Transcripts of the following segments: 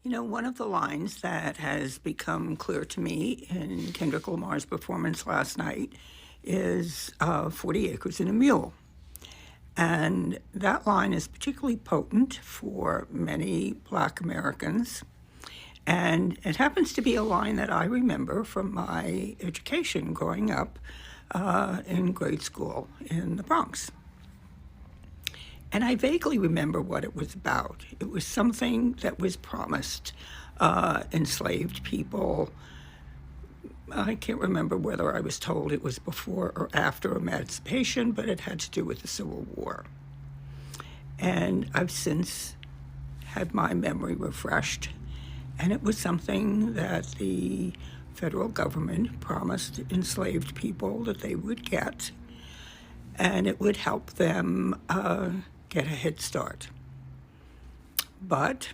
One of the lines that has become clear to me in Kendrick Lamar's performance last night is 40 acres and a mule. And that line is particularly potent for many Black Americans. And it happens to be a line that I remember from my education growing up in grade school in the Bronx. And I vaguely remember what it was about. It was something that was promised enslaved people. I can't remember whether I was told it was before or after emancipation, but it had to do with the Civil War. And I've since had my memory refreshed, and it was something that the federal government promised enslaved people that they would get, and it would help them get a head start. But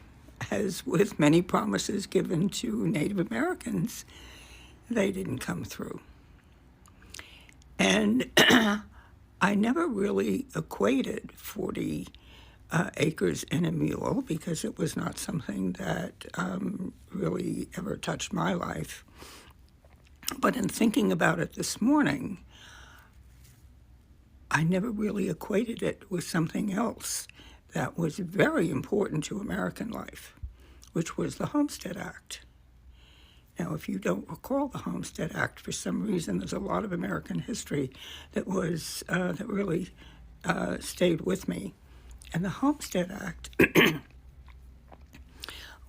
as with many promises given to Native Americans, they didn't come through. And I never really equated 40 acres and a mule because it was not something that really ever touched my life. But in thinking about it this morning, I never really equated it with something else that was very important to American life, which was the Homestead Act. Now, if you don't recall the Homestead Act, for some reason, there's a lot of American history that really stayed with me. And the Homestead Act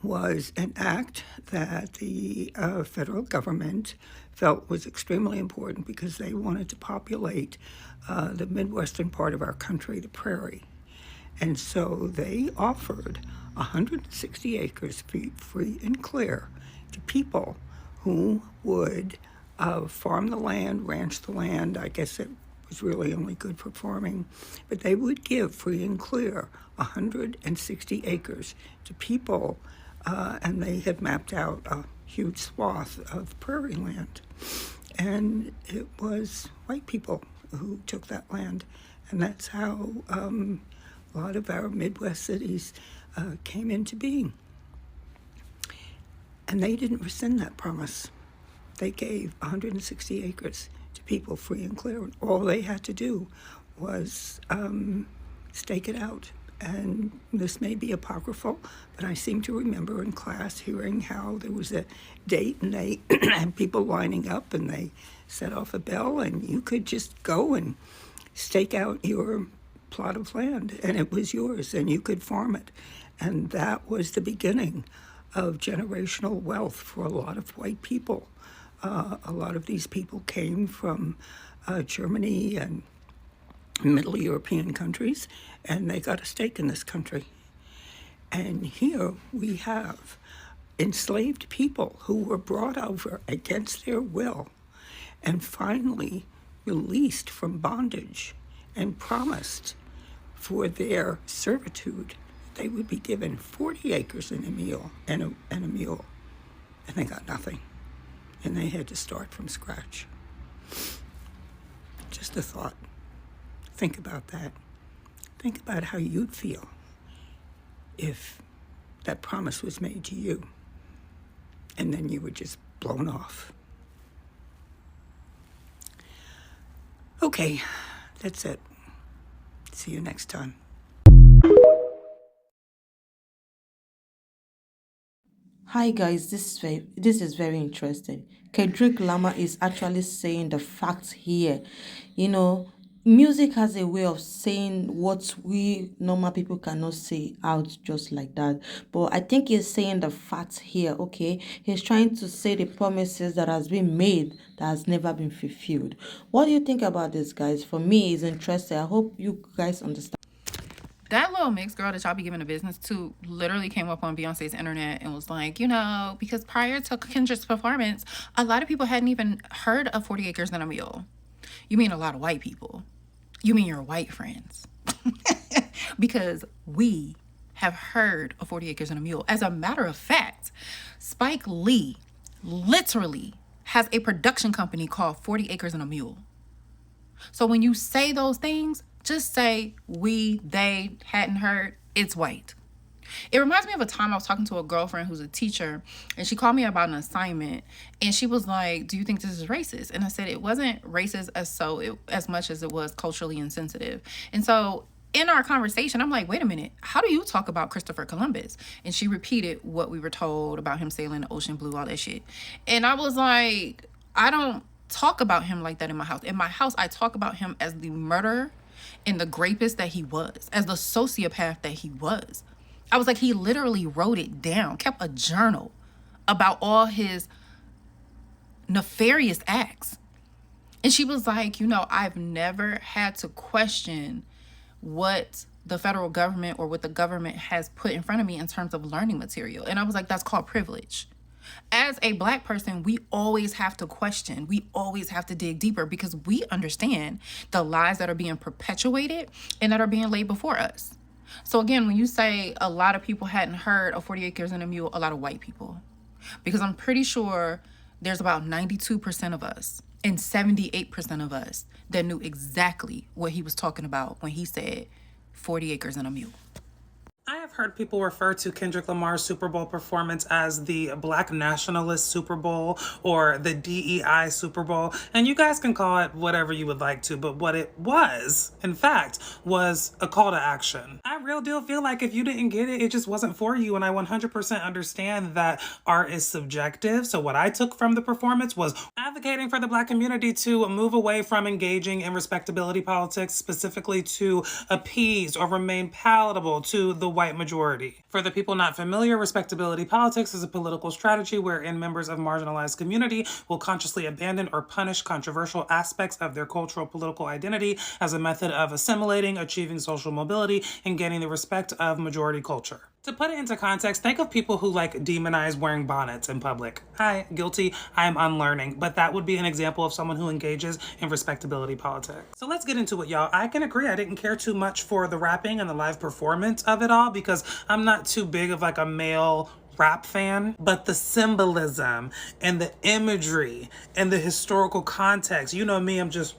was an act that the federal government felt was extremely important because they wanted to populate the Midwestern part of our country, the prairie. And so they offered 160 acres free and clear to people who would farm the land, ranch the land. I guess it was really only good for farming, but they would give free and clear 160 acres to people, and they had mapped out a huge swath of prairie land. And it was white people who took that land, and that's how a lot of our Midwest cities came into being. And they didn't rescind that promise. They gave 160 acres to people free and clear. And all they had to do was stake it out. And this may be apocryphal, but I seem to remember in class hearing how there was a date and they had people lining up and they set off a bell and you could just go and stake out your plot of land and it was yours and you could farm it. And that was the beginning of generational wealth for a lot of white people. A lot of these people came from Germany and Middle European countries, and they got a stake in this country. And here we have enslaved people who were brought over against their will and finally released from bondage and promised for their servitude they would be given 40 acres and a mule, and they got nothing. And they had to start from scratch. Just a thought. Think about that. Think about how you'd feel if that promise was made to you and then you were just blown off. Okay, that's it. See you next time. Hi guys, this is very interesting. Kendrick Lamar is actually saying the facts here. You know, music has a way of saying what we normal people cannot say out just like that. But I think he's saying the facts here, okay? He's trying to say the promises that has been made that has never been fulfilled. What do you think about this, guys? For me, it's interesting. I hope you guys understand. That little mixed girl that y'all be giving a business to literally came up on Beyonce's internet and was like, because prior to Kendra's performance, a lot of people hadn't even heard of 40 Acres and a Mule. You mean a lot of white people. You mean your white friends. Because we have heard of 40 Acres and a Mule. As a matter of fact, Spike Lee literally has a production company called 40 Acres and a Mule. So when you say those things, just say we, they hadn't heard, it's white. It reminds me of a time I was talking to a girlfriend who's a teacher, and she called me about an assignment, and she was like, "Do you think this is racist?" And I said it wasn't racist as much as it was culturally insensitive. And so in our conversation, I'm like, "Wait a minute, how do you talk about Christopher Columbus?" And she repeated what we were told about him sailing the ocean blue, all that shit. And I was like, I don't talk about him like that in my house. In my house, I talk about him as the murderer and the rapist that he was, as the sociopath that he was. I was like, he literally wrote it down, kept a journal about all his nefarious acts. And she was like, I've never had to question what the federal government or what the government has put in front of me in terms of learning material. And I was like, that's called privilege. As a Black person, we always have to question. We always have to dig deeper because we understand the lies that are being perpetuated and that are being laid before us. So again, when you say a lot of people hadn't heard of 40 Acres and a Mule, a lot of white people, because I'm pretty sure there's about 92% of us and 78% of us that knew exactly what he was talking about when he said 40 acres and a mule. I have heard people refer to Kendrick Lamar's Super Bowl performance as the Black Nationalist Super Bowl or the DEI Super Bowl, and you guys can call it whatever you would like to, but what it was, in fact, was a call to action. I real deal feel like if you didn't get it, it just wasn't for you, and I 100% understand that art is subjective, so what I took from the performance was advocating for the Black community to move away from engaging in respectability politics, specifically to appease or remain palatable to the white majority. For the people not familiar, respectability politics is a political strategy wherein members of marginalized community will consciously abandon or punish controversial aspects of their cultural political identity as a method of assimilating, achieving social mobility, and gaining the respect of majority culture. To put it into context, think of people who demonize wearing bonnets in public. Hi, guilty, I am unlearning, but that would be an example of someone who engages in respectability politics. So let's get into it, y'all. I can agree, I didn't care too much for the rapping and the live performance of it all because I'm not too big of a male rap fan, but the symbolism and the imagery and the historical context, you know me, I'm just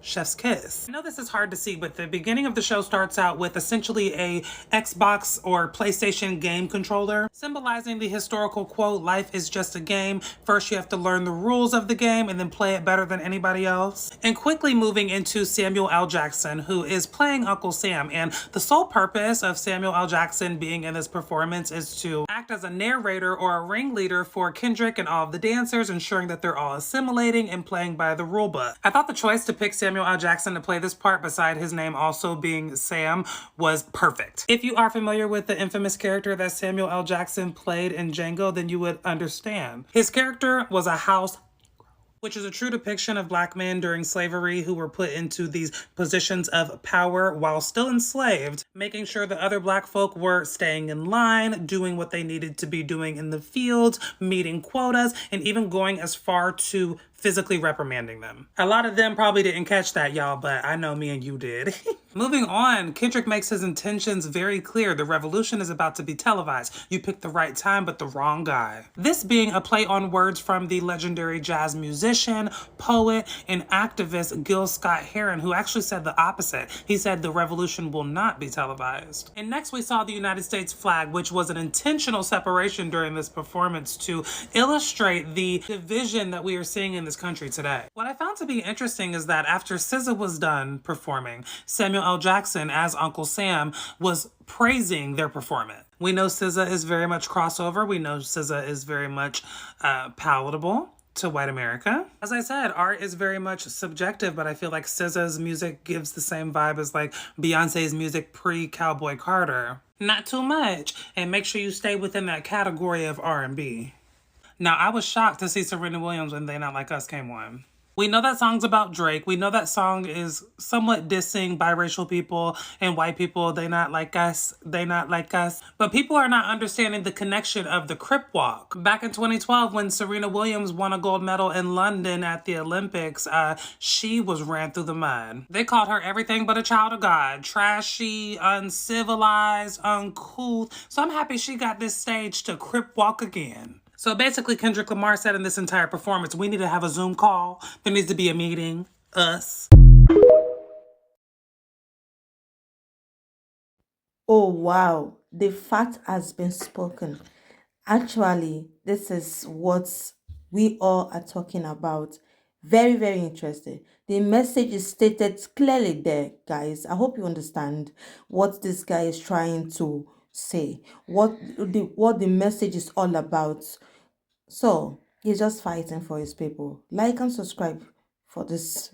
chef's kiss. I know this is hard to see, but the beginning of the show starts out with essentially a Xbox or PlayStation game controller, symbolizing the historical quote, "Life is just a game. First you have to learn the rules of the game and then play it better than anybody else." And quickly moving into Samuel L. Jackson, who is playing Uncle Sam. And the sole purpose of Samuel L. Jackson being in this performance is to act as a narrator or a ringleader for Kendrick and all of the dancers, ensuring that they're all assimilating and playing by the rule book. I thought the choice to pick Samuel L. Jackson to play this part, beside his name also being Sam, was perfect. If you are familiar with the infamous character that Samuel L. Jackson played in Django, then you would understand. His character was a house, which is a true depiction of Black men during slavery who were put into these positions of power while still enslaved, making sure that other Black folk were staying in line, doing what they needed to be doing in the fields, meeting quotas, and even going as far to physically reprimanding them. A lot of them probably didn't catch that, y'all, but I know me and you did. Moving on, Kendrick makes his intentions very clear. The revolution is about to be televised. You picked the right time, but the wrong guy. This being a play on words from the legendary jazz musician, poet, and activist Gil Scott-Heron, who actually said the opposite. He said the revolution will not be televised. And next we saw the United States flag, which was an intentional separation during this performance to illustrate the division that we are seeing in this country today. What I found to be interesting is that after SZA was done performing, Samuel L. Jackson as Uncle Sam was praising their performance. We know SZA is very much crossover. We know SZA is very much palatable to white America. As I said, art is very much subjective, but I feel like SZA's music gives the same vibe as Beyonce's music pre-Cowboy Carter. Not too much, and make sure you stay within that category of R&B. Now, I was shocked to see Serena Williams when They Not Like Us came on. We know that song's about Drake. We know that song is somewhat dissing biracial people and white people. They not like us. They not like us. But people are not understanding the connection of the Crip Walk. Back in 2012, when Serena Williams won a gold medal in London at the Olympics, she was ran through the mud. They called her everything but a child of God. Trashy, uncivilized, uncouth. So I'm happy she got this stage to Crip Walk again. So basically, Kendrick Lamar said in this entire performance, we need to have a Zoom call. There needs to be a meeting. Us. Oh, wow. the fact has been spoken. Actually, this is what we all are talking about. Very, very interesting. The message is stated clearly there, guys. I hope you understand what this guy is trying to say, what the message is all about. So he's just fighting for his people. Like and subscribe for this